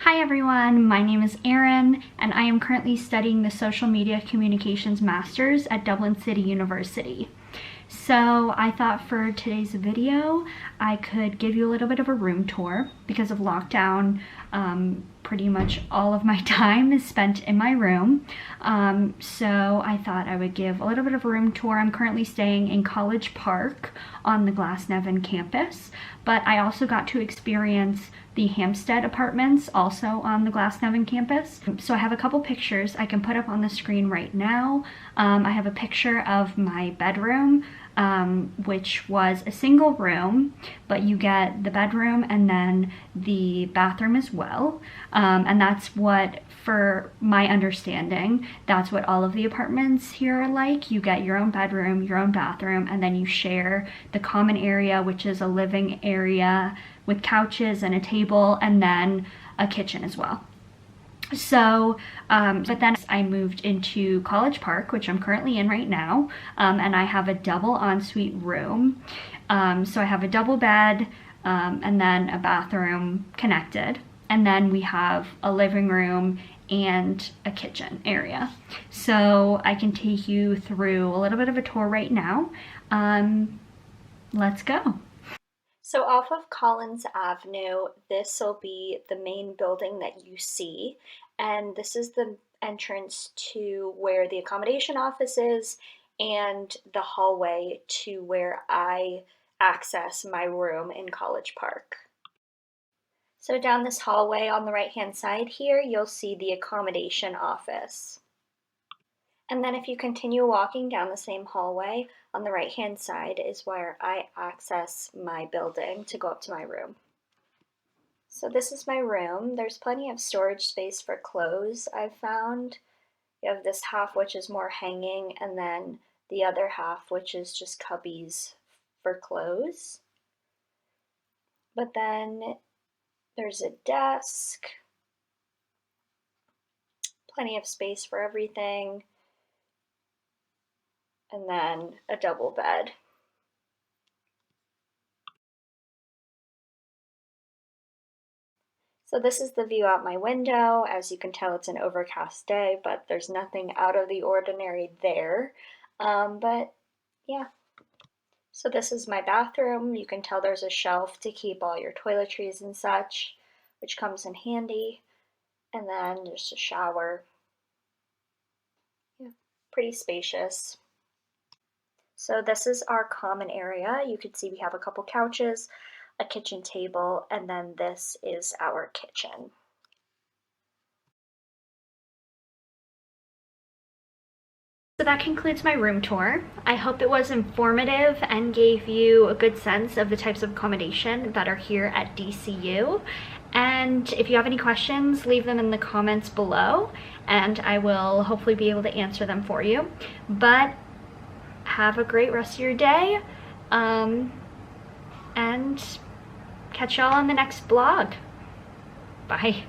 Hi everyone, my name is Erin and I am currently studying the Social Media Communications Masters at Dublin City University. So I thought for today's video I could give you a little bit of a room tour. Because of lockdown, pretty much all of my time is spent in my room. So I thought I would give a little bit of a room tour. I'm currently staying in College Park on the Glasnevin campus, but I also got to experience the Hampstead apartments also on the Glasnevin campus. So I have a couple pictures I can put up on the screen right now. I have a picture of my bedroom, which was a single room, but you get the bedroom and then the bathroom as well. And that's what, for my understanding, that's what all of the apartments here are like. You get your own bedroom, your own bathroom, and then you share the common area, which is a living area with couches and a table, and then a kitchen as well. So, but then I moved into College Park, which I'm currently in right now, and I have a double ensuite room. So I have a double bed, and then a bathroom connected, and then we have a living room and a kitchen area. So I can take you through a little bit of a tour right now. Let's go. So off of Collins Avenue, this will be the main building that you see, and this is the entrance to where the accommodation office is and the hallway to where I access my room in College Park. So down this hallway on the right-hand side here, you'll see the accommodation office. And then if you continue walking down the same hallway, on the right-hand side is where I access my building to go up to my room. So this is my room. There's plenty of storage space for clothes, I've found. You have this half which is more hanging, and then the other half which is just cubbies for clothes. But then there's a desk, plenty of space for everything, and then a double bed. So this is the view out my window. As you can tell, it's an overcast day, but there's nothing out of the ordinary there. But yeah. So this is my bathroom. You can tell there's a shelf to keep all your toiletries and such, which comes in handy. And then there's a shower. Yeah, pretty spacious. So this is our common area. You can see we have a couple couches, a kitchen table, and then this is our kitchen. So that concludes my room tour. I hope it was informative and gave you a good sense of the types of accommodation that are here at DCU. And if you have any questions, leave them in the comments below, and I will hopefully be able to answer them for you. But have a great rest of your day, and catch y'all on the next vlog. Bye.